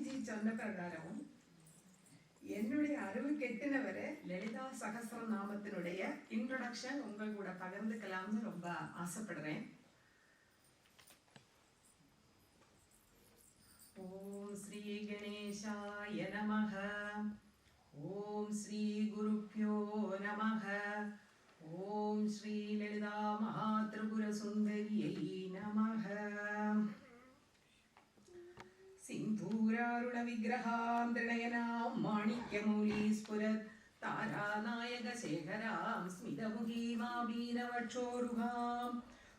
சுவாமிஜி சொன்ன பிரகாரம் என்னுடைய அறிவு கெட்டின வரை லலிதா சகஸ்ரநாமத்தினுடைய இன்ட்ரோடக்ஷன் உங்கள் கூட பகிர்ந்துக்கலாம்னு ரொம்ப ஆசைப்படுறேன். ஓம் ஸ்ரீ கணேசாய நமஹ. ஓம் ஸ்ரீ குருப்யோ நமஹ. ஓம் ஸ்ரீ லலிதா மகாத்ரிபுர சுந்தரியை நமஹ. सिंधूरारुण विग्रहां त्रिनयनां माणिक्यमौलीस्फुरत् तारानायकशेखरां स्मितमुखीमाबीनवक्षोरुहां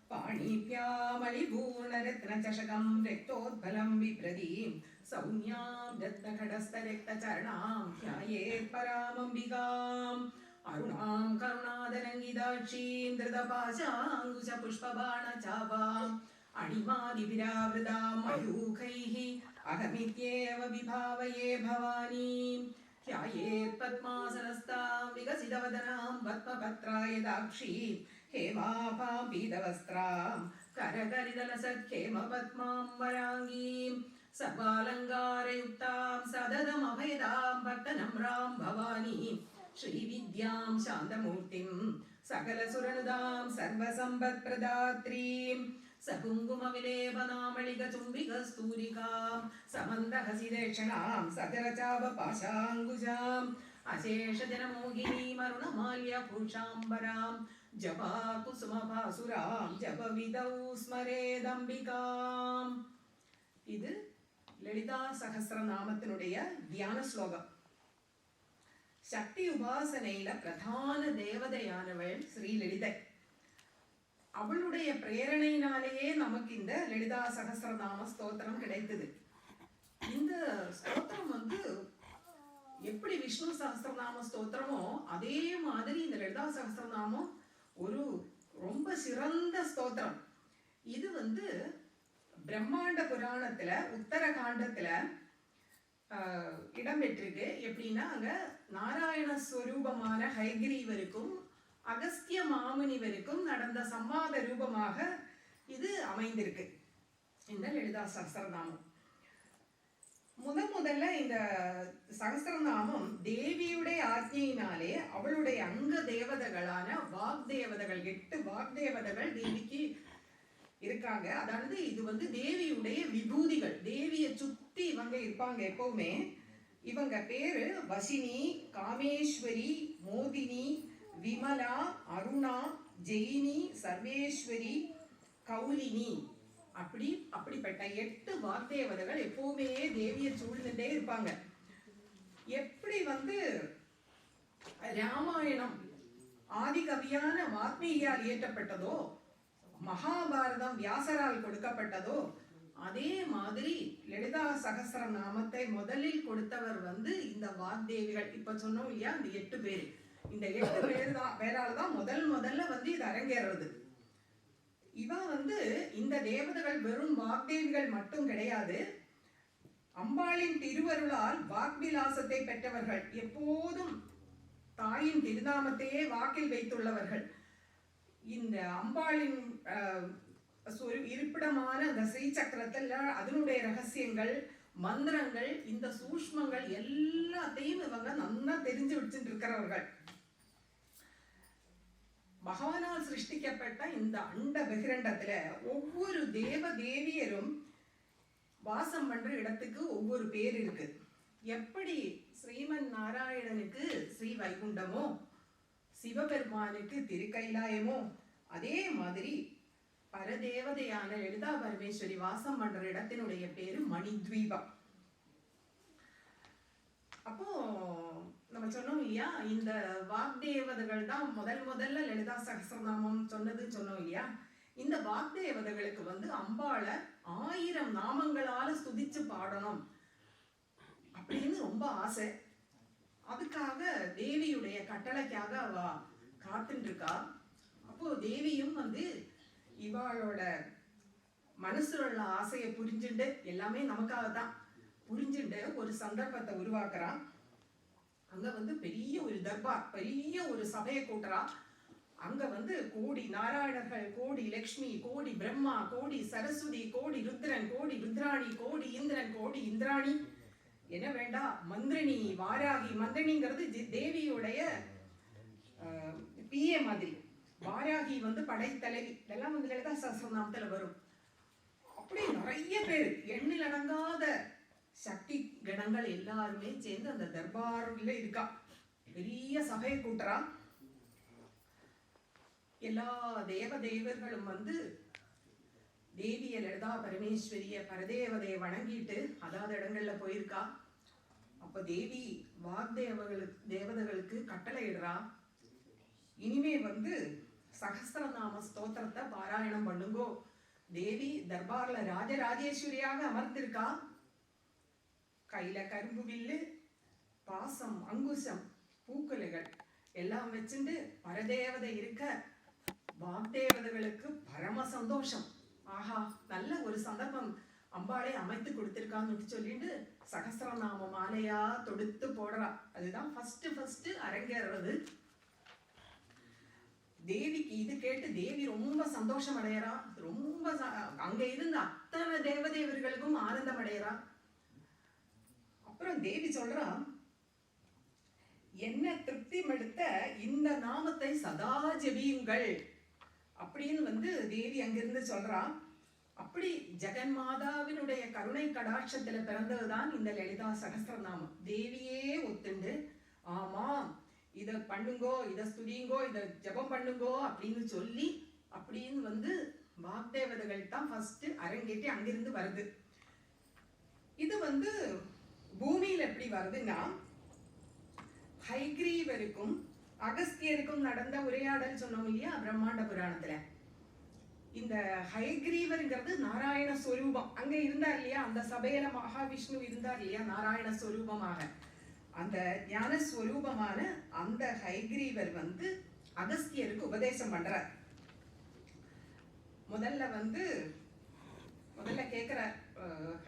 पाणिभ्यामलिपूर्णरत्नचषकं रक्तोद्भलं बिभ्रतीं सौम्यां रत्नखडस्थरक्तचरणां ध्यायेत् परामम्बिकाम् अरुणां करुणादरङ्गिदाक्षीं धृतपाशाङ्कुशपुष्पबाणचापाम् अणिमादिविरावृतां मयूखैः अहमित्येव विभावये भवानीं ध्यायेत् पद्मासनस्तां विकसितवदनां पद्मपत्रायदाक्षीं हेमाभां पीतवस्त्रां करकलितलसत्खेमपद्मां वराङ्गीं सर्वालङ्कारयुक्तां सततमभयदां भक्तनम्रां भवानीं श्रीविद्यां शान्तमूर्तिं सकलसुरनुदां सर्वसम्पत्प्रदात्रीं सकुङ्कुमविलेपनामलिकचुम्बिकस्तूरिकां समन्दहसिदेक्षणां सजरचापपाशाङ्कुशाम् अशेषजनमोहिनीमरुणमाल्यभूषाम्बरां जपाकुसुमभासुरां जपविदौ स्मरेदम्बिकाम्. இது லலிதா சகஸ்ரநாமத்தினுடைய தியான ஸ்லோகம். சக்தி உபாசனையில பிரதான தேவதையானவள் ஸ்ரீ லலிதை. அவளுடைய பிரேரணையினாலேயே நமக்கு இந்த லலிதா சகஸ்ரநாம ஸ்தோத்திரம் கிடைத்தது. இந்த ஸ்தோத்திரம் எப்படி விஷ்ணு சகஸ்ரநாம ஸ்தோத்திரமோ அதே மாதிரி இந்த லலிதா சகஸ்ரநாமம் ஒரு ரொம்ப சிறந்த ஸ்தோத்திரம். இது பிரம்மாண்ட புராணத்துல உத்தரகாண்டத்துல இடம்பெற்றிருக்கு. எப்படின்னா அங்க நாராயண ஸ்வரூபமான ஹயக்ரீவருக்கும் அகஸ்திய மாமுனிவருக்கும் நடந்த சம்வாத ரூபமாக இது அமைந்திருக்கு இந்த லலிதா சகஸ்ரநாமம். முதல்ல இந்த சகஸ்ரநாமம் தேவியுடைய ஆజ్ఞையினாலே அவளுடைய அங்க தேவதைகளான வாக்தேவதைகள் 8 வாக்தேவதைகள் தேவிக்கு இருக்காங்க. அதாவது இது தேவியுடைய விபூதிகள். தேவியை சுத்தி இவங்க இருப்பாங்க எப்பவுமே. இவங்க பேரு வசினி, காமேஸ்வரி, மோதினி, விமலா, அருணா, ஜெயினி, சர்வேஸ்வரி, கௌலினி. அப்படிப்பட்ட 8 வாக்தேவதைகள் எப்பவுமே தேவியை சூழ்ந்துட்டே இருப்பாங்க. எப்படி ராமாயணம் ஆதிகவியான வால்மீகியால் இயற்றப்பட்டதோ, மகாபாரதம் வியாசரால் கொடுக்கப்பட்டதோ, அதே மாதிரி லலிதா சகஸ்ரநாமத்தை முதலில் கொடுத்தவர் இந்த வாக்தேவிகள். இப்ப சொன்னோம் இல்லையா, இந்த 8 பேரு. இந்த 8 பேரால்தான் முதல்ல இது அரங்கேறது. இவ இந்த தேவதைகள் வெறும் வாக்தேவிகள் மட்டும் கிடையாது. அம்பாளின் திருவருளால் வாக்விலாசத்தை பெற்றவர்கள். எப்போதும் தாயின் திருநாமத்தையே வாக்கில் வைத்துள்ளவர்கள். இந்த அம்பாளின் இருப்பிடமான அந்த ஸ்ரீ சக்கரத்தில் அதனுடைய ரகசியங்கள், மந்திரங்கள், இந்த சூஷ்மங்கள் எல்லாத்தையும் இவங்க நல்லா தெரிஞ்சு வச்சுட்டு இருக்கிறவர்கள். பகவானால் சிருஷ்டிக்கப்பட்ட இந்த அண்ட பகிரண்டத்துல ஒவ்வொரு தேவதேவியரும் வாசம் பண்ற இடத்துக்கு ஒவ்வொரு பேர் இருக்கு. எப்படி ஸ்ரீமன் நாராயணனுக்கு ஸ்ரீ வைகுண்டமோ, சிவபெருமானுக்கு திருக்கைலாயமோ, அதே மாதிரி பரதேவதையான லலிதா பரமேஸ்வரி வாசம் பண்ற இடத்தினுடைய பேரு மணித்வீபம். அப்போ நம்ம சொன்னோம் இல்லையா, இந்த வாக்தேவதைகள் தான் முதல்ல லலிதா சகஸ்ரநாமம் சொன்னோம் இல்லையா. இந்த வாக்தேவதைகளுக்கு அம்பாளை 1000 நாமங்களால ஸ்துதிச்சு பாடணும் அப்படின்னு ரொம்ப ஆசை. அதுக்காக தேவியுடைய கட்டளைக்காக அவ காத்துட்டு இருக்கா. அப்போ தேவியும் இவாளோட மனசுல உள்ள ஆசையை புரிஞ்சுட்டு, எல்லாமே நமக்காக தான் புரிஞ்சுட்டு ஒரு சந்தர்ப்பத்தை உருவாக்குறான். அங்க பெரிய ஒரு தர்பார், பெரிய ஒரு சபையை கூட்டுறா. அங்க கோடி நாராயணர்கள், கோடி லக்ஷ்மி, கோடி பிரம்மா, கோடி சரஸ்வதி, கோடி ருத்ரன், கோடி ருத்ராணி, கோடி இந்திரன், கோடி இந்திராணி, என்ன வேண்டா, மந்திரினி வாராகி. மந்திரினிங்கிறது தேவியுடைய பிஏ மாதிரி. வாராகி வந்து படைத்தலைவி. இதெல்லாம் வந்து லலிதா சஹஸ்ரநாமத்துல வரும். அப்படி நிறைய பேர், எண்ணில் அடங்காத சக்தி கணங்கள் எல்லாருமே சேர்ந்து அந்த தர்பார்ல இருக்கா. பெரிய சபையை கூட்டுறா. எல்லா தேவர்களும் வந்து தேவிய லலிதா பரமேஸ்வரிய பரதேவதையை வணங்கிட்டு அதாவது இடங்கள்ல போயிருக்கா. அப்ப தேவி தேவதைகளுக்கு கட்டளை இடுறா, இனிமே வந்து சகஸ்ரநாம ஸ்தோத்திரத்தை பாராயணம் பண்ணுங்கோ. தேவி தர்பார்ல ராஜராஜேஸ்வரியாக அமர்ந்திருக்கா. கையில கரும்பு வில்லு, பாசம், அங்குசம், பூக்குலைகள் எல்லாம் வச்சுட்டு பரதேவதை இருக்க வாக்தேவதைகளுக்கு பரம சந்தோஷம். ஆஹா, நல்ல ஒரு சந்தர்ப்பம் அம்பாளே அமைத்து கொடுத்திருக்கான்னு சொல்லிட்டு சகஸ்ரநாம மாலையா தொடுத்து போடுறா. அதுதான் ஃபர்ஸ்ட் அரங்கேறது. தேவிக்கு இது கேட்டு தேவி ரொம்ப சந்தோஷம் அடையறா. ரொம்ப அங்க இருந்த அத்தனை தேவதேவர்களுக்கும் ஆனந்தம் அடையறா. அப்புறம் தேவி சொல்றா, என்ன திருப்தி எடுத்த இந்த நாமத்தை சதா ஜெபியுங்கள் அப்படின்னு வந்து தேவி அங்கிருந்து சொல்றா. அப்படி ஜெகன்மாதாவினுடைய கருணை கடாட்சத்துல பிறந்ததுதான் இந்த லலிதா சகஸ்ரநாமம். தேவியே ஒத்துண்டு ஆமா இத பண்ணுங்கோ, இத ஸ்துதிங்கோ, இத ஜபம் பண்ணுங்கோ அப்படின்னு சொல்லி அப்படின்னு வந்து வாக்தேவதைகள் தான் ஃபர்ஸ்ட் அரங்கேற்றி அங்கிருந்து வருது. இது வந்து பூமியில எப்படி வருதுன்னா, ஹைகிரீவருக்கும் அகஸ்தியருக்கும் நடந்த உரையாடல் சொன்னோம் இல்லையா பிரம்மாண்ட புராணத்துல. இந்த ஹைகிரீவர்ங்கிறது நாராயண ஸ்வரூபம். அங்க இருந்தார் இல்லையா, அந்த சபையில மகாவிஷ்ணு இருந்தார் இல்லையா நாராயண ஸ்வரூபமாக. அந்த ஞான ஸ்வரூபமான அந்த ஹைகிரீவர் வந்து அகஸ்தியருக்கு உபதேசம் பண்றார். முதல்ல கேட்கிற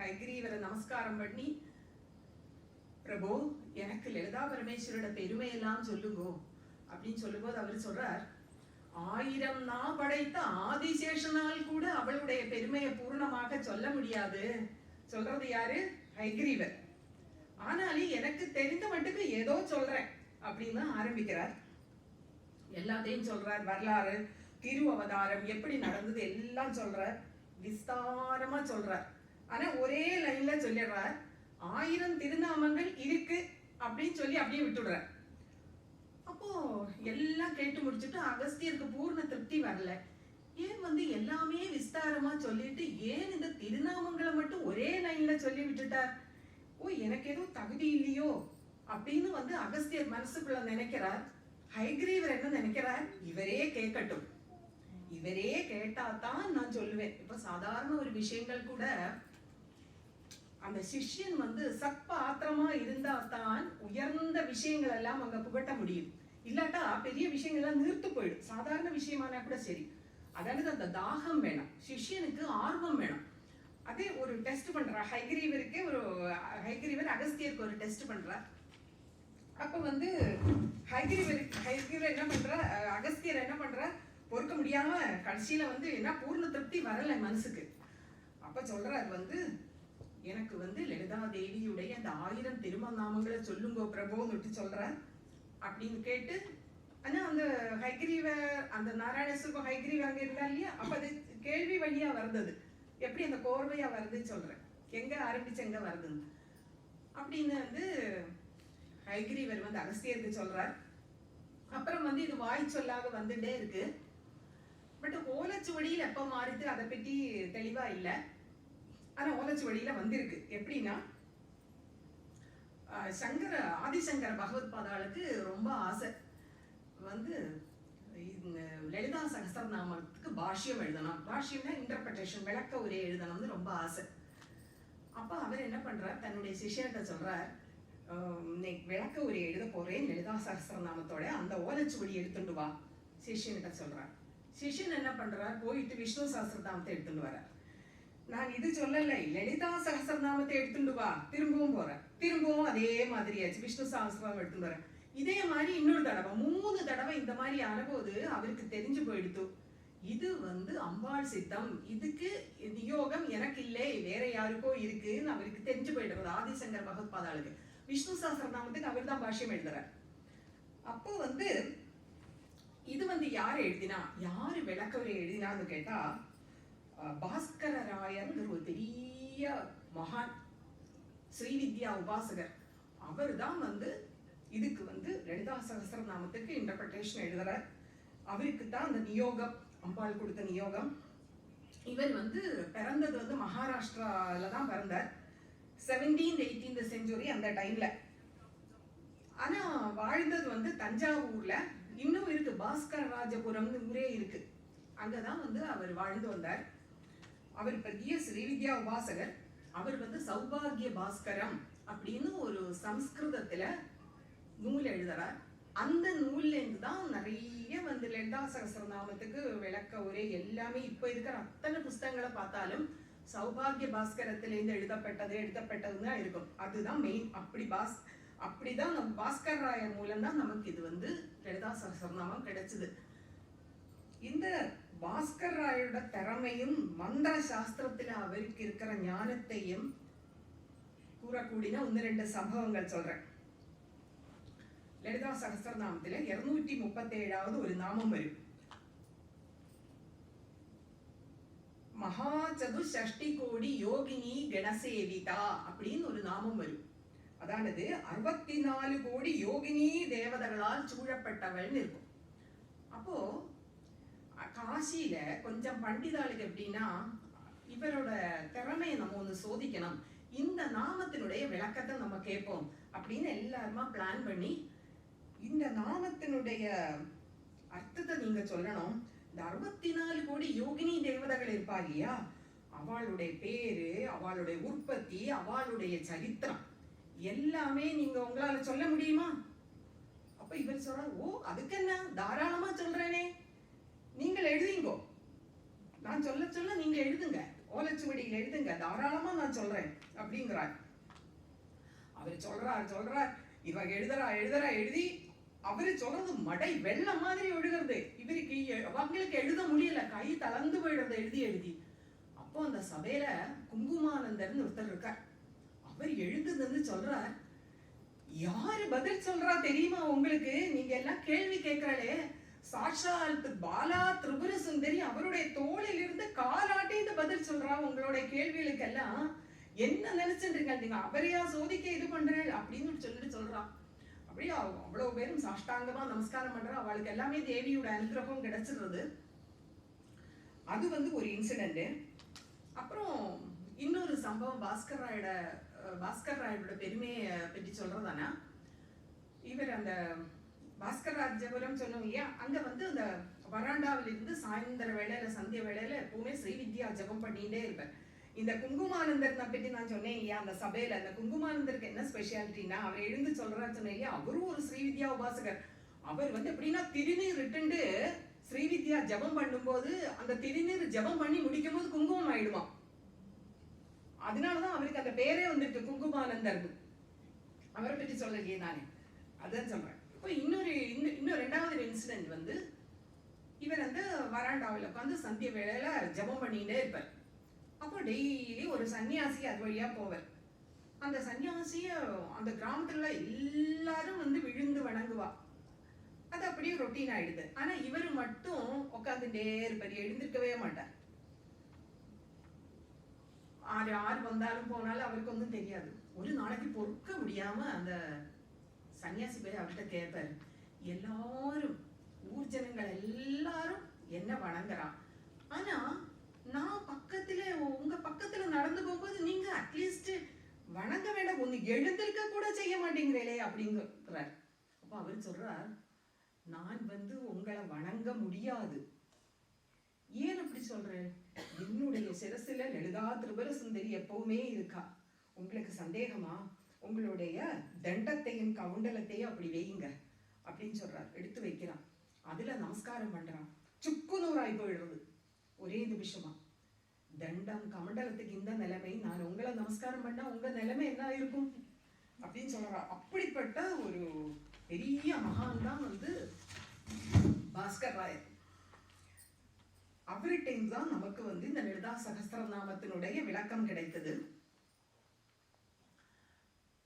ஹைகிரீவரை நமஸ்காரம் பண்ணி, பிரபு எனக்கு லலிதா பரமேஸ்வரோட பெருமையெல்லாம் சொல்லுங்கோ அப்படின்னு சொல்லும்போது அவர் சொல்றார், 1000 நா படைத்த ஆதிசேஷனால் கூட அவளுடைய பெருமையை பூர்ணமாக சொல்ல முடியாது. சொல்றது யாரு? ஹைகிரீவர். ஆனாலும் எனக்கு தெரிந்த மட்டுக்கு ஏதோ சொல்றேன் அப்படின்னு ஆரம்பிக்கிறார். எல்லாத்தையும் சொல்றார். வரலாறு, திரு அவதாரம் எப்படி நடந்தது எல்லாம் சொல்றார். விஸ்தாரமா சொல்றார். ஆனா ஒரே லைன்ல சொல்லிடுறார், 1000 திருநாமங்கள் இருக்கு அப்படின்னு சொல்லி அப்படியே விட்டுடுறார். அப்போ எல்லாம் கேட்டு முடிச்சுட்டு அகஸ்தியருக்கு பூர்ண திருப்தி வரல. ஏன் வந்து எல்லாமே விஸ்தாரமா சொல்லிட்டு ஏன் இந்த திருநாமங்களை மட்டும் ஒரே லைன்ல சொல்லி விட்டுட்டார்? ஓ, எனக்கு ஏதோ தகுதி இல்லையோ அப்படின்னு வந்து அகஸ்தியர் மனசுக்குள்ள நினைக்கிறார். ஹைகிரீவர் என்ன நினைக்கிறார்? இவரே கேட்கட்டும், இவரே கேட்டாதான் நான் சொல்லுவேன். இப்ப சாதாரண ஒரு விஷயங்கள் கூட அந்த சிஷ்யன் வந்து சப்ப ஆத்திரமா இருந்தா தான் உயர்ந்த விஷயங்கள் எல்லாம் அங்க புகட்ட முடியும். இல்லாட்டா பெரிய விஷயங்கள்லாம் நிறுத்து போயிடும். சாதாரண விஷயமானா கூட சரி. அதாவது அந்த தாகம் வேணும், சிஷ்யனுக்கு ஆர்வம் வேணும். அதே ஒரு டெஸ்ட் பண்றா ஹைகிரீவருக்கு. ஹைகிரீவர் அகஸ்தியருக்கு ஒரு டெஸ்ட் பண்றா. அப்ப வந்து ஹைகிரீவர் என்ன பண்ற, அகஸ்தியர் என்ன பண்ற, பொறுக்க முடியாம கடைசியில வந்து என்ன பூர்ண திருப்தி வரல மனசுக்கு. அப்ப சொல்றாரு வந்து, எனக்கு வந்து லலிதா தேவியுடைய அந்த 1000 திருமநாமங்களை சொல்லுங்கோ பிரபுன்னு சொல்ற அப்படின்னு கேட்டு. ஆனா அந்த ஹைகிரீவர், அந்த நாராயணசுக்கும் ஹைகிரீவர் அங்க இருந்தா இல்லையா, அப்ப அது கேள்வி வழியா வருது. எப்படி அந்த கோர்வையா வருதுன்னு சொல்றேன், எங்க ஆரம்பிச்சு எங்க வருதுன்னு. அப்படின்னு வந்து ஹைகிரீவர் வந்து அகஸ்தியருக்கு சொல்றார். அப்புறம் வந்து இது வாய் சொல்லாக வந்துட்டே இருக்கு. பட் ஓலைச்சுவடியில் எப்ப மாறுது அதை பற்றி தெளிவா இல்லை. ஆனா ஓலைச்சுவடியில வந்திருக்கு. எப்படின்னா, ஆதிசங்கர பகவத் பாதாளுக்கு ரொம்ப ஆசை வந்து லலிதா சகஸ்ரநாமத்துக்கு பாஷ்யம் எழுதணும். பாஷ்யம்னா இன்டர்பிரேஷன், விளக்க உரை எழுதணும்னு ரொம்ப ஆசை. அப்ப அவர் என்ன பண்றார், தன்னுடைய சிஷ்யர்கிட்ட சொல்றார், விளக்க உரை எழுத போறேன் லலிதா சகஸ்ரநாமத்தோட, அந்த ஓலைச்சுவடி எடுத்துட்டு வா சிஷ்யன்கிட்ட சொல்றார். சிஷ்யன் என்ன பண்றார், போயிட்டு விஷ்ணு சகஸ்ரநாமத்தை எடுத்துட்டு வர. நான் இது சொல்லலை, லலிதா சகஸ்ரநாமத்தை எடுத்துட்டு வா. திரும்பவும் போற, திரும்பவும் அதே மாதிரியாச்சு, விஷ்ணு சகஸ்ரநாமம் எடுத்துட்டு வர. இதே மாதிரி இன்னொரு தடவை 3 தடவை இந்த மாதிரி ஆனபோது அவருக்கு தெரிஞ்சு போயிடுத்து, இது வந்து அம்பாள் சித்தம், இதுக்கு நியோகம் எனக்கு இல்லை வேற யாருக்கோ இருக்குன்னு அவருக்கு தெரிஞ்சு போயிடுறது. ஆதிசங்கர் பகவத்பாதாளுக்கு விஷ்ணு சஹஸ்ரநாமத்துக்கு அவர் தான் பாஷ்யம் எழுதுறார். அப்போ வந்து இது வந்து யார் எழுதினா, யாரு விளக்கவரை எழுதினான்னு கேட்டா பாஸ்கர ராயர்ங்கிற ஒரு பெரிய மகான் ஸ்ரீவித்யா உபாசகர். அவர் தான் வந்து இதுக்கு வந்து லலிதா சஹஸ்ரநாமத்துக்கு இன்டர்பிரேஷன் எழுதுறார். அவருக்கு தான் அந்த நியோகம், அம்பாள் கொடுத்த நியோகம். இவர் வந்து பிறந்தது வந்து மகாராஷ்டிரால தான் பிறந்தார், 17th 18th செஞ்சுரி அந்த டைம்ல. ஆனா வாழ்ந்தது வந்து தஞ்சாவூர்ல. இன்னும் இருக்கு பாஸ்கர ராஜபுரம் ஊரே இருக்கு, அங்கதான் வந்து அவர் வாழ்ந்து வந்தார். அவர் பெரிய ஸ்ரீவித்யா உபாசகர். அவர் வந்து சௌபாகிய பாஸ்கரம் அப்படின்னு ஒரு சம்ஸ்கிருதத்துல நூல் எழுதுறார். அந்த நூல்ல இருந்து தான் நிறைய வந்து லலிதா சஹஸ்ரநாமத்துக்கு விளக்க உரை எல்லாமே இப்ப இருக்கிற அத்தனை புஸ்தகங்களை பார்த்தாலும் சௌபாகிய பாஸ்கரத்திலிருந்து எழுதப்பட்டதுன்னு தான் இருக்கும். அதுதான் மெயின். அப்படிதான் நம்ம பாஸ்கர் ராயர் மூலம் தான் நமக்கு இது வந்து லலிதா சஹஸ்ரநாமம் கிடைச்சது. இந்த பாஸ்கர் ராயோட திறமையும் மந்திர சாஸ்திரத்துல அவருக்கு இருக்கிற ஞானத்தையும் கூறக்கூடிய 1-2 சம்பவங்கள் சொல்றேன். லலிதா சஹஸ்ரநாமத்துல 237வது ஒரு நாமம் வரும். மகாசதுஷ்டி கோடி யோகினி கணசேவிதா அப்படின்னு ஒரு நாமம் வரும். அதானது 64 கோடி யோகினி தேவதைகளால் சூழப்பட்டவள்னு இருக்கும். அப்போ காசியில கொஞ்சம் பண்டிதாளுக்கு எப்படின்னா இவரோட திறமையை நம்ம ஒண்ணு சோதிக்கணும், இந்த நாமத்தினுடைய விளக்கத்தை நம்ம கேட்போம் அப்படின்னு எல்லாருமா பிளான் பண்ணி இந்த நாமத்தினுடைய அர்த்தத்தை நீங்க சொல்லணும். இந்த 64 கோடி யோகினி தேவதைகள் இருப்பா இல்லையா, அவளுடைய பேரு, அவளுடைய உற்பத்தி, அவளுடைய சரித்திரம் எல்லாமே நீங்க உங்களால சொல்ல முடியுமா? அப்ப இவர் சொல்ற, ஓ அதுக்கு என்ன, தாராளமா சொல்றேனே, நீங்கள் எழுதிங்கோ, நான் சொல்ல சொல்ல நீங்க எழுதுங்க, ஓலைச்சுவடியில் எழுதுங்க, தாராளமா நான் சொல்றேன் அப்படிங்கிறார். அவர் சொல்றார் இவங்க எழுதி அவரு சொல்றது மடை வெள்ளம் மாதிரி ஒழுகிறது. இவருக்கு அவங்களுக்கு எழுத முடியல, கை தளர்ந்து போயிடுறது எழுதி. அப்போ அந்த சபையில குங்குமானந்தர்னு ஒருத்தர் இருக்கார். அவர் எழுதுதுன்னு சொல்றார். யாரு பதில் சொல்றா தெரியுமா உங்களுக்கு? நீங்க எல்லாம் கேள்வி கேட்கறாளே, சாட்சால் பாலா திரிபுர சுந்தரி அவருடைய தோளில் இருந்து காலாட்டி இந்த பதில் சொல்றா. உங்களுடைய கேள்விகளுக்கெல்லாம் என்ன நினைச்சுருங்க நீங்க, அவரையா சோதிக்க இது பண்றேன் அப்படின்னு சொல்லிட்டு சொல்றா. அப்படியே அவ்வளவு பேரும் சாஷ்டாங்கமா நமஸ்காரம் பண்றா. அவளுக்கு எல்லாமே தேவியோட அனுகிரகம் கிடைச்சிடுறது. அது வந்து ஒரு இன்சிடென்ட். அப்புறம் இன்னொரு சம்பவம் பாஸ்கர் ராயோட பெருமையை பற்றி சொல்றதானா, இவர் அந்த பாஸ்கர் ராஜபுரம் சொன்னோம் இல்லையா, அங்க வந்து அந்த வராண்டாவில இருந்து சாயந்தர வேளையில சந்திய வேளையில எப்பவுமே ஸ்ரீவித்யா ஜபம் பண்ணிட்டே இருப்பேன். இந்த குங்குமானந்தர் பற்றி நான் சொன்னேன் இல்லையா, அந்த சபையில அந்த குங்குமானந்தருக்கு என்ன ஸ்பெஷாலிட்டினா, அவர் எழுந்து சொல்றாரு சொன்னேன் இல்லையா, அவரும் ஒரு ஸ்ரீவித்யா உபாசகர். அவர் வந்து எப்படின்னா திருநீர் இட்டுண்டு ஸ்ரீவித்யா ஜபம் பண்ணும்போது அந்த திருநீர் ஜபம் பண்ணி முடிக்கும் போது குங்குமம் ஆயிடுமா. அதனாலதான் அவருக்கு அந்த பேரே வந்துருக்கு குங்குமானந்தர். அவரை பற்றி சொல்லலையே நானே, அதான் சொல்றேன். இப்போ இன்னும் 2வது இன்சிடென்ட் வந்து, இவர் வந்து வராண்டாவில் உட்காந்து சந்திய வேளையில ஜபம் பண்ணிட்டே இருப்பார். அப்போ டெய்லி ஒரு சன்னியாசி அது வழியா போவார். அந்த சன்னியாசிய அந்த கிராமத்துல எல்லாரும் வந்து விழுந்து வணங்குவா. அது அப்படியே ரொட்டீன் ஆயிடுது. ஆனா இவர் மட்டும் உட்காந்துட்டே இருப்பார், எழுந்திருக்கவே மாட்டார். யார் வந்தாலும் போனாலும் அவருக்கு ஒன்றும் தெரியாது. ஒரு நாளைக்கு பொறுக்க முடியாம அந்த சன்னியாசி போய் அவர்கிட்ட கேட்பாரு, எல்லாரும் ஊர் ஜனங்கள் எல்லாரும் என்ன வணங்குறா, ஆனா நான் உங்க பக்கத்துல நடந்து போகும்போது நீங்க அட்லீஸ்ட் வணங்க வேண்டாம், ஒண்ணு எழுந்திருக்க கூட செய்ய மாட்டேங்கிறே அப்படிங்கிறார். அப்ப அவர் சொல்றார், நான் வந்து உங்களை வணங்க முடியாது. ஏன் அப்படி சொல்றேன்? என்னுடைய சிரசுல லலிதா திரிபுர சுந்தரி எப்பவுமே இருக்கா. உங்களுக்கு சந்தேகமா? உங்களுடைய தண்டத்தையும் கவுண்டலத்தையும் அப்படி வையுங்க அப்படின்னு சொல்றார். எடுத்து வைக்கிறான். அதுல நமஸ்காரம் பண்றான். சுக்கு நூறாய் போயிடுறது ஒரே நிமிஷமா. தண்டம் கமண்டலத்துக்கு இந்த நிலைமை, நான் உங்களை நமஸ்காரம் பண்ணா உங்க நிலைமை என்ன இருக்கும் அப்படின்னு சொல்றா. அப்படிப்பட்ட ஒரு பெரிய மகான் தான் வந்து பாஸ்கர் ராயர். அவர்கிட்ட தான் நமக்கு வந்து இந்த லலிதா சகஸ்ரநாமத்தினுடைய விளக்கம் கிடைத்தது.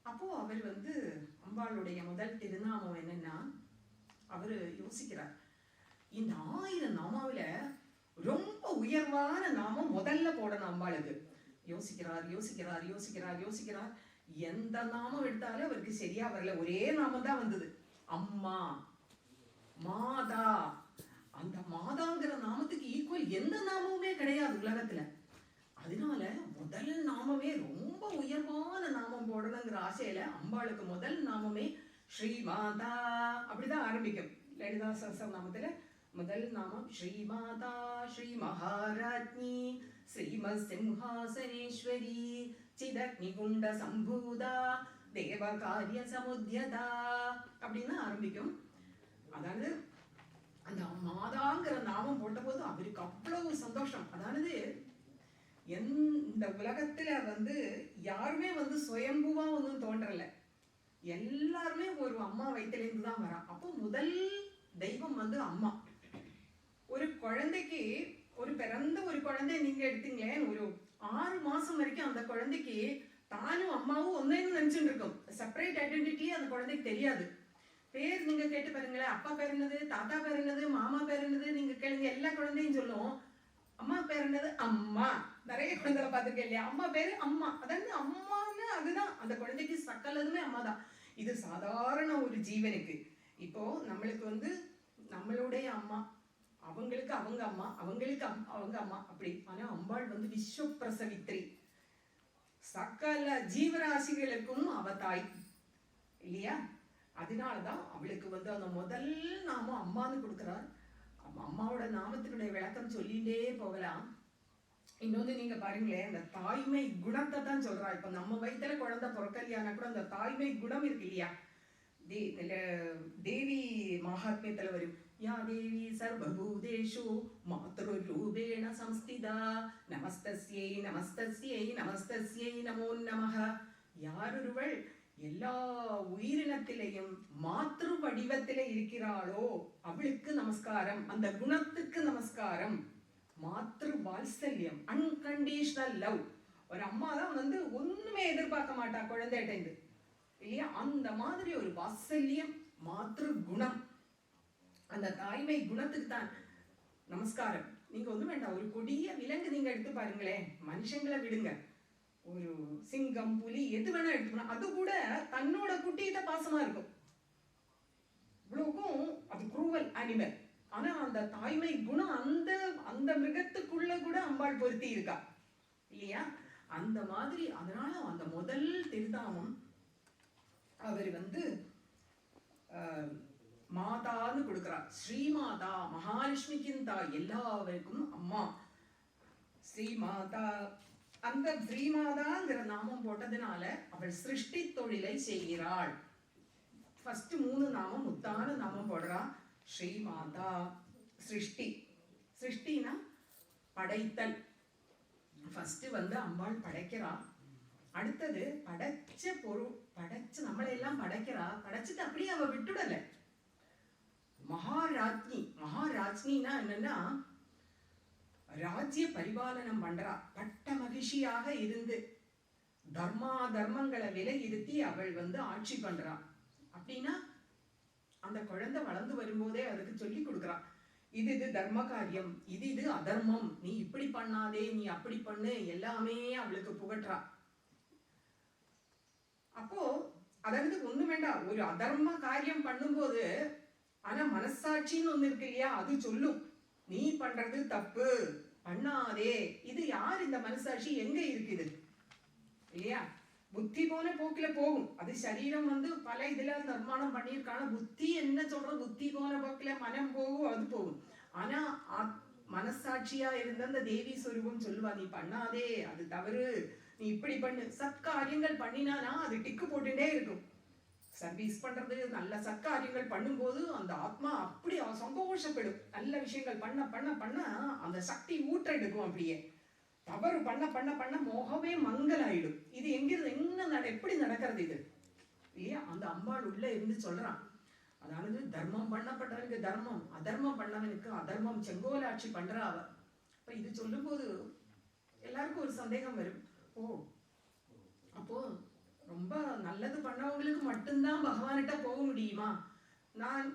அப்போ அவர் வந்து அம்பாளுடைய முதல் திருநாமம் என்னன்னா, அவரு யோசிக்கிறார், இந்த 1000 நாமாவில ரொம்ப உயர்வான நாமம் முதல்ல போடணும் அம்பாளுக்கு. யோசிக்கிறார் யோசிக்கிறார் யோசிக்கிறார் யோசிக்கிறார். எந்த நாமம் எடுத்தாலும் அவருக்கு சரியா வரல. ஒரே நாமம் தான் வந்தது, அம்மா, மாதா. அந்த மாதாங்கிற நாமத்துக்கு ஈக்குவல் எந்த நாமமுமே கிடையாது உலகத்துல. அதனால முதல் நாமமே ரொம்ப உயர்வான நாமம் போடணுங்கிற ஆசையில அம்பாளுக்கு முதல் நாமமே ஸ்ரீமாதா அப்படிதான் ஆரம்பிக்கும். லலிதா சகஸ்ரநாமத்துல முதல் நாமம் ஸ்ரீமாதா, ஸ்ரீ மகாராஜ்ஞி, ஸ்ரீம சிம்ஹாசனேஸ்வரி, சிதக்னிகுண்ட சம்பூதா, தேவகாரிய சமுத்யதா அப்படின்னு ஆரம்பிக்கும். அதாவது அந்த மாதாங்கிற நாமம் போட்ட போது அவருக்கு அவ்வளவு சந்தோஷம். அதாவது இந்த உலகத்துல வந்து யாருமே வந்து சுயம்புவா ஒன்றும் தோன்றல, எல்லாருமே ஒரு அம்மா வயிற்றிலிருந்து தான் வரா. அப்போ முதல் தெய்வம் வந்து அம்மா. ஒரு குழந்தைக்கு, ஒரு பிறந்த ஒரு குழந்தை நீங்க எடுத்தீங்களேன், ஒரு 6 மாசம் வரைக்கும் அந்த குழந்தைக்கு தானும் அம்மாவும் ஒன்னேன்னு நினைச்சுட்டு இருக்கும். செப்பரேட் ஐடென்டிட்டியே அந்த குழந்தைக்கு தெரியாது. பேர் நீங்க கேட்டு பாருங்களேன், அப்பா பேர் என்னது, தாத்தா பேர் என்னது, மாமா பேர் என்னது, நீங்க கேளுங்க, எல்லா குழந்தையும் சொல்லும் அம்மா பேர் என்னது அம்மா. நிறைய குழந்தைகளை பார்த்துருக்கேன் இல்லையா, அம்மா பேரு அம்மா. அதாவது அம்மான்னு அதுதான் அந்த குழந்தைக்கு சக்கலதுமே அம்மா தான். இது சாதாரண ஒரு ஜீவனுக்கு. இப்போ நம்மளுக்கு வந்து நம்மளுடைய அம்மா, அவங்களுக்கு அவங்க அம்மா, அவங்களுக்கு அவங்க அம்மா அப்படி. ஆனா அம்பாள் வந்து விஸ்வ பிரசவித்ரி, சகல ஜீவராசிகளுக்கும் அவ தாய் இல்லையா. அதனாலதான் அவளுக்கு வந்து அந்த முதல் நாமம் அம்மான்னு கொடுக்கிறார். அம்மாவோட நாமத்தினுடைய விளக்கம் சொல்லிட்டே போகலாம். இன்னொன்னு நீங்க பாருங்களேன், அந்த தாய்மை குணத்தை தான் சொல்றா. இப்ப நம்ம வயிற்றுல குழந்தை பிறக்கலையானா கூட அந்த தாய்மை குணம் இருக்கு இல்லையா. தேவி மகாத்மியத்துல வரும், யா தேவி சர்வபூதேஷு மாத்ருரூபேண சம்ஸ்திதா நமஸ்தஸ்யை நமஸ்தஸ்யை நமஸ்தஸ்யை நமோ நமஹ. யாரொருவள் எல்லா உயிரினத்திலையும் மாத்ரு வடிவத்திலே இருக்கிறாளோ அவளுக்கு நமஸ்காரம், அந்த குணத்துக்கு நமஸ்காரம். மாத்ரு வாத்சல்யம், அன்கண்டிஷனல் லவ். ஒரு அம்மா தான் வந்து ஒண்ணுமே எதிர்பார்க்க மாட்டா குழந்தைகிட்ட இல்லையா. அந்த மாதிரி ஒரு வாத்சல்யம், மாத்ரு குணம், அந்த தாய்மை குணத்துக்கு தான் நமஸ்காரம். நீங்க ஒண்ணும் வேண்டாம், ஒரு கொடிய விலங்கு நீங்க எடுத்து பாருங்களேன், மனுஷங்களை விடுங்க, ஒரு சிங்கம், புலி, எது வேணா எடுத்துக்கணும், அது கூட தன்னோட குட்டிகிட்ட பாசமா இருக்கும். இவ்வளவுக்கும் அது குரூவல் அனிமல். ஆனா அந்த தாய்மை குணம் அந்த அந்த மிருகத்துக்குள்ள கூட அம்பாள் பொருத்தி இருக்கா இல்லையா. அந்த மாதிரி அதனால அந்த முதல் திருநாமம் அவர் வந்து மாதான்னு கொடுக்கிறார். ஸ்ரீமாதா, மகாலட்சுமிக்கும் தாய், எல்லாருக்கும் அம்மா ஸ்ரீமாதா. அந்த ஸ்ரீமாதாங்கிற நாமம் போட்டதுனால அவள் சிருஷ்டி தொழிலை செய்கிறாள். ஃபர்ஸ்ட் 3 நாமம் முத்தான நாமம் போடுறா. ஸ்ரீமாதா சிருஷ்டி, சிருஷ்டினா படைத்தல். ஃபர்ஸ்ட் வந்து அம்பாள் படைக்கிறா. அடுத்தது படைச்ச பொருள், படைச்சு நம்மளை எல்லாம் படைக்கிறா. படைச்சிட்டு அப்படியே அவ விட்டுடல. மகாராஜ்னி, மகாராஜ்னினா என்னன்னா ராஜ்ய பரிபாலனம் பண்றா. பட்ட மகிழ்ச்சியாக இருந்து தர்மா தர்மங்களை விலையிருத்தி அவள் வந்து ஆட்சி பண்றா. அப்படின்னா அந்த குழந்தை வளர்ந்து வரும்போதே அதுக்கு சொல்லி கொடுக்குறா, இது இது தர்ம காரியம், இது இது அதர்மம், நீ இப்படி பண்ணாதே, நீ அப்படி பண்ணு, எல்லாமே அவளுக்கு புகற்றா. அப்போ அதாவது ஒண்ணு வேண்டாம், ஒரு அதர்ம காரியம் பண்ணும்போது ஆனா மனசாட்சின்னு ஒண்ணு இருக்கு இல்லையா, அது சொல்லும் நீ பண்றது தப்பு, பண்ணாதே. இது யார் இந்த மனசாட்சி எங்க இருக்குது இல்லையா. புத்தி போன போக்கில போகும். அது சரீரம் வந்து பல இதுல நிர்மாணம் பண்ணியிருக்கான. புத்தி என்ன சொல்ற, புத்தி போன போக்கில மனம் போகும், அது போகும். ஆனா மனசாட்சியா இருந்த அந்த தேவி சொரூபம் சொல்லுவா, நீ பண்ணாதே, அது தவறு, நீ இப்படி பண்ணு. சத்காரியங்கள் பண்ணினானா அது டிக்கு போட்டுட்டே இருக்கும். சர்வீஸ் பண்றது, நல்ல சத்காரியங்கள் பண்ணும்போது அந்த ஆத்மா அப்படி சந்தோஷப்படும். நல்ல விஷயங்கள் பண்ண பண்ண பண்ண அந்த சக்தி ஊற்றெடுக்கும். அப்படியே தவறு பண்ண பண்ண பண்ண மோகமே மங்கலாயிடும். இது எங்கிருந்து என்ன எப்படி நடக்கிறது இது இல்லையா. அந்த அம்பாள் உள்ள இருந்து சொல்றான், அதாவது தர்மம் பண்ணப்பட்டவனுக்கு தர்மம், அதர்மம் பண்ணவனுக்கு அதர்மம் செங்கோலாட்சி பண்றா அவ. இப்ப இது சொல்லும் போது எல்லாருக்கும் ஒரு சந்தேகம் வரும். ஓ, அப்போ ரொம்ப நல்லது பண்ணவங்களுக்கு மட்டும்தான் பகவான்கிட்ட போக முடியுமா? நான்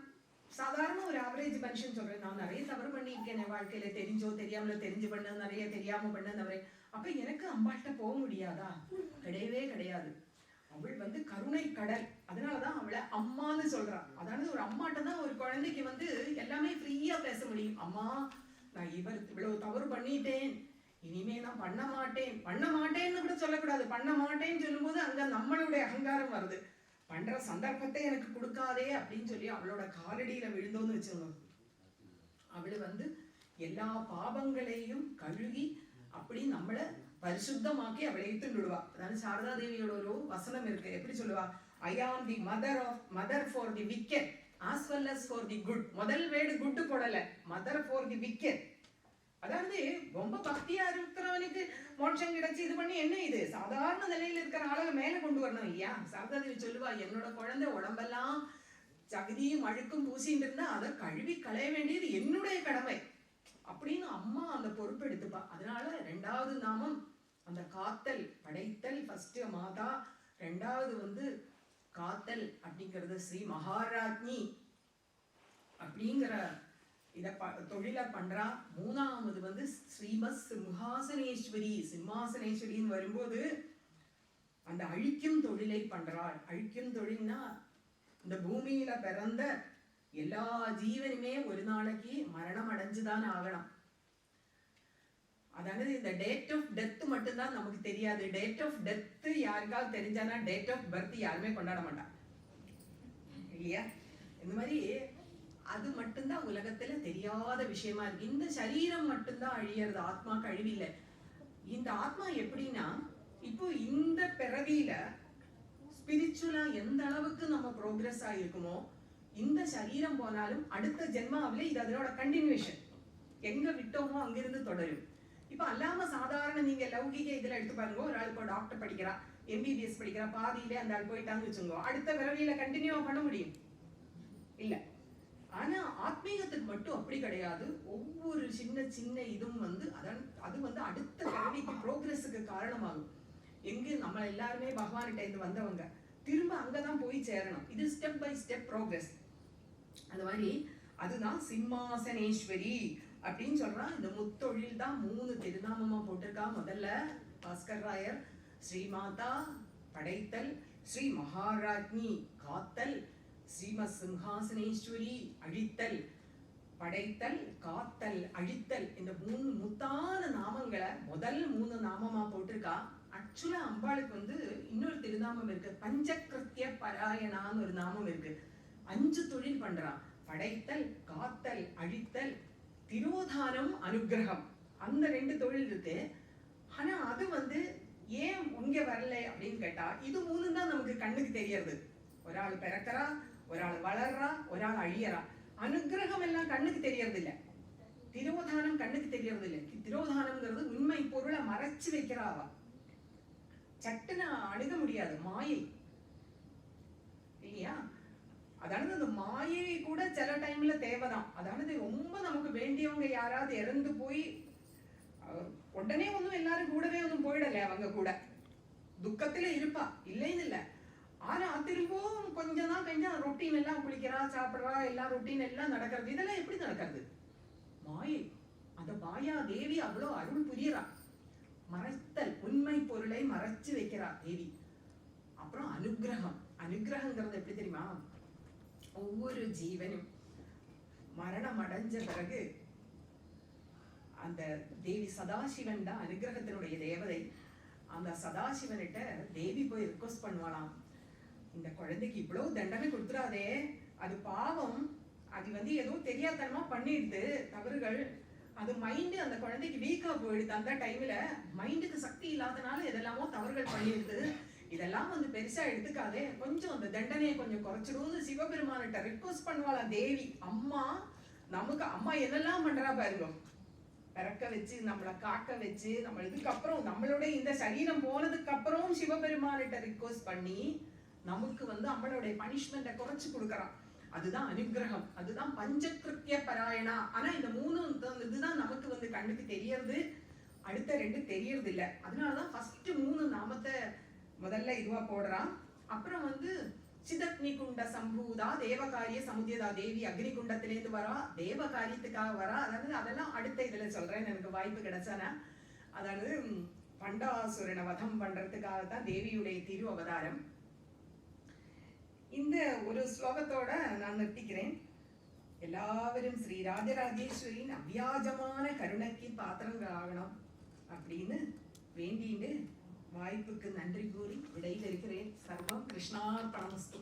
சாதாரண ஒரு ஆவரேஜ் மனுஷன் சொல்றேன். நான் நிறைய தவறு பண்ணியிருக்கேன் என் வாழ்க்கையில, தெரிஞ்சோ தெரியாமல, தெரிஞ்சு பண்ண நிறைய, தெரியாம பண்ண நிறைய. அப்ப எனக்கு அம்பாள்கிட்ட போக முடியாதா? கிடையவே கிடையாது. அவள் வந்து கருணை கடல், அதனாலதான் அவளை அம்மான்னு சொல்றான். அதாவது ஒரு அம்மாட்ட தான் ஒரு குழந்தைக்கு வந்து எல்லாமே ஃப்ரீயா பேச முடியும். அம்மா, நான் இவ்வளவு தவறு பண்ணிட்டேன், இனிமே நான் பண்ண மாட்டேன்னு கூட சொல்லக்கூடாது. பண்ண மாட்டேன்னு சொல்லும் போது அங்க நம்மளுடைய அகங்காரம் வருது. பண்ற சந்தர்ப்பத்தை எனக்கு கொடுக்காதே அப்படின்னு சொல்லி அவளோட காலடியில விழுந்தோன்னு வச்சுக்கோங்க. அவளு வந்து எல்லா பாவங்களையும் கழுகி அப்படி நம்மள பரிசுத்தமாக்கி அவளை இட்டுன்னு விடுவா. அதாவது சாரதா தேவியோட ஒரு வசனம் இருக்கு. எப்படி சொல்லுவா? I am the mother for the wicked as well as for the good. முதல் வேடு குட்டு போடல, மதர் ஃபார் தி விக்கெட். அதாவது ரொம்ப பக்தியா இருக்கிறவனுக்கு மோட்சம் கிடைச்சி இது பண்ணி என்ன இது சாதாரண நிலையில இருக்கிற ஆளை மேல கொண்டு வரணும் இல்லையா? சாரதா தேவி சொல்லுவா, என்னோட குழந்தை உடம்பெல்லாம் சகதியும் அழுக்கும் பூசிட்டு இருந்தா அதை கழுவி களைய வேண்டியது என்னுடைய கடமை அப்படின்னு அம்மா அந்த பொறுப்பு எடுத்துப்பா. அதனால 2வது நாமம் அந்த காத்தல், படைத்தல். ஃபர்ஸ்ட் மாதா, 2வது வந்து காத்தல் அப்படிங்கிறது ஸ்ரீ மகாராஜ்னி அப்படிங்கிற இத தொழில பண்றா. 3வது வந்து ஸ்ரீமத் சிம்ஹாசனேஸ்வரி. சிம்மாசனேஸ்வரின்னு வரும்போது அந்த அழிக்கும் தொழிலை பண்றாள். அழிக்கும் தொழில்னா இந்த பூமியில பிறந்த எல்லா ஜீவனுமே ஒரு நாளைக்கு மரணம் அடைஞ்சுதான் ஆகணும். அதாவது இந்த டேட் ஆஃப் டெத் மட்டும்தான் நமக்கு தெரியாது. டேட் ஆஃப் டெத் யாருக்காவது தெரிஞ்சானா டேட் ஆஃப் பர்த் யாருமே கொண்டாட மாட்டான் இல்லையா? இந்த மாதிரி அது மட்டும்தான் உலகத்துல தெரியாத விஷயமா இருக்கு. இந்த சரீரம் மட்டும்தான் அழியறது, ஆத்மா கழிவில்லை. இந்த ஆத்மா எப்படின்னா, இப்போ இந்த பிறவியில ஸ்பிரிச்சுவலா எந்த அளவுக்கு நம்ம ப்ரோக்ரஸ் ஆகிருக்குமோ, இந்த சரீரம் போனாலும் அடுத்த ஜென்மாவில இது அதோட கண்டினியூஷன். எங்க விட்டோமோ அங்கிருந்து தொடரும். இப்ப அல்லாம சாதாரண நீங்க லௌகிக இதுல எடுத்து பாருங்க. ஒரு ஆள் இப்போ டாக்டர் படிக்கிறா, MBBS படிக்கிறா, பாதியிலே அந்த ஆள் போயிட்டான்னு வச்சுக்கோ, அடுத்த பிறவியில கண்டினியூ பண்ண முடியும் இல்ல. ஆனா ஆத்மீகத்துக்கு மட்டும் அப்படி கிடையாது. ஒவ்வொரு சின்ன சின்ன இதுவும் வந்து அது வந்து அடுத்த பிறவிக்கு ப்ரோக்ரஸுக்கு காரணமாகும். எங்க நம்ம எல்லாருமே பகவான்கிட்ட இருந்து வந்தவங்க திரும்ப அங்கதான் போய் சேரணும். இது ஸ்டெப் பை ஸ்டெப் ப்ரோக்ரஸ். அந்த மாதிரி அதுதான் சிம்மாசனேஸ்வரி அப்படின்னு சொல்றா. இந்த முத்தொழில் தான் 3 திருநாமமா போட்டிருக்கா. முதல்ல பாஸ்கர் ராயர் ஸ்ரீமாதா படைத்தல், ஸ்ரீ மகாராஜ்னி காத்தல், ஸ்ரீமத் சிம்ஹாசனேஸ்வரி அழித்தல். படைத்தல், காத்தல், அழித்தல், இந்த 3 முத்தான நாமங்களை முதல் 3 நாமமா போட்டிருக்கா. ஆக்சுவலா அம்பாளுக்கு வந்து இன்னொரு திருநாமம் இருக்கு, பஞ்சகிருத்திய பராயணான்னு ஒரு நாமம் இருக்கு. 5 தொழில் பண்றா. படைத்தல், காத்தல், அழித்தல், திரோதானம், அனுகிரகம். அந்த 2 தொழில் இருக்கு. ஆனா அது வந்து ஏன் இங்க வரல அப்படின்னு கேட்டா, இது 3 தான் நமக்கு கண்ணுக்கு தெரியறது. ஒரு ஆள் பிறக்கிறா, ஒரு ஆள் வளர்றா, ஒரு ஆள் அழியறா. அனுகிரகம் எல்லாம் கண்ணுக்கு தெரியறது இல்ல. திரோதானம் கண்ணுக்கு தெரியறது இல்ல. திரோதானம்ங்கிறது உண்மை பொருளை மறைச்சு வைக்கிறாவா, சட்டுன்னு அணுக முடியாது, மாயை இல்லையா? அதாவது அந்த மாயை கூட சில டைம்ல தேவைதான். அதாவது ரொம்ப நமக்கு வேண்டியவங்க யாராவது இறந்து போய் உடனே ஒன்றும் எல்லாரும் கூடவே ஒன்றும் போயிடல, அவங்க கூட துக்கத்துல இருப்பா, இல்லைன்னு இல்லை. ஆனா திரும்பவும் கொஞ்சம் தான் கொஞ்சம் ரொட்டீன் எல்லாம் குளிக்கிறா, சாப்பிடுறா, எல்லாம் ரொட்டீன் எல்லாம் நடக்கிறது. இதெல்லாம் எப்படி நடக்கிறது? மாயை. அந்த மாயா தேவி அவ்வளோ அருள் புரியறா. மறைத்தல், உண்மை பொருளை மறைச்சு வைக்கிறா தேவி. அப்புறம் அனுகிரகம். அனுகிரகங்கிறது எப்படி தெரியுமா? ஒவ்வொரு ஜீவனும் மரணம் அடைஞ்ச பிறகு அந்த தேவி சதாசிவன் தான் அனுகிரகத்தினுடைய தேவதை. அந்த சதாசிவன்கிட்ட தேவி போய் ரிக்வஸ்ட் பண்ணுவாளாம், இந்த குழந்தைக்கு இவ்வளவு தண்டனை கொடுத்துடாதே, அது பாவம், அது வந்து ஏதோ தெரியாதனமா பண்ணிடுது தவறுகள், அது மைண்டு அந்த குழந்தைக்கு வீக்கா போயிடுது. அந்த டைம்ல மைண்டுக்கு சக்தி இல்லாதனால எதெல்லாமோ தவறுகள் பண்ணிடுது, இதெல்லாம் வந்து பெருசா எடுத்துக்காதே, கொஞ்சம் அந்த தண்டனையை கொஞ்சம் குறைச்சிடும்னு சிவபெருமான்கிட்ட ரிக்வஸ்ட் பண்ணுவாளாம் தேவி. அம்மா நமக்கு அம்மா என்னெல்லாம் பண்றா பாருங்க. பிறக்க வச்சு, நம்மளை காக்க வச்சு, நம்ம இதுக்கப்புறம் நம்மளுடைய இந்த சரீரம் போனதுக்கு அப்புறம் சிவபெருமான்கிட்ட ரிக்வஸ்ட் பண்ணி நமக்கு வந்து நம்மளுடைய பனிஷ்மெண்ட்டை குறைச்சு கொடுக்கறான். அதுதான் அனுகிரகம், அதுதான் பஞ்சகிருத்திய பராயணா. ஆனா இந்த மூணும் இதுதான் நமக்கு வந்து கண்ணுக்கு தெரியறது, அடுத்த ரெண்டு தெரியறது இல்லை. அதனாலதான் ஃபர்ஸ்ட் 3 நாமத்தை முதல்ல இதுவா போடுறான். அப்புறம் வந்து சிதக்னி குண்ட சம்பூதா தேவகாரிய சமுதியதா, தேவி அக்னிகுண்டத்திலேருந்து வரா, தேவகாரியத்துக்காக வரா. அதாவது அதெல்லாம் அடுத்த இதுல சொல்றேன், எனக்கு வாய்ப்பு கிடைச்சானா. அதாவது பண்டாசுரனை வதம் பண்றதுக்காக தான் தேவியுடைய திரு அவதாரம். இந்த ஒரு ஸ்லோகத்தோட நான் நிறுத்திக்கிறேன். எல்லாவரும் ஸ்ரீ ராஜராஜேஸ்வரியின் அவ்வியாஜமான கருணைக்கு பாத்திரங்கள் ஆகணும் அப்படின்னு வேண்டிட்டு வாய்ப்புக்கு நன்றி கூறி விடையில் இருக்கிறேன். சர்வம் கிருஷ்ணார்ப்பணமஸ்து.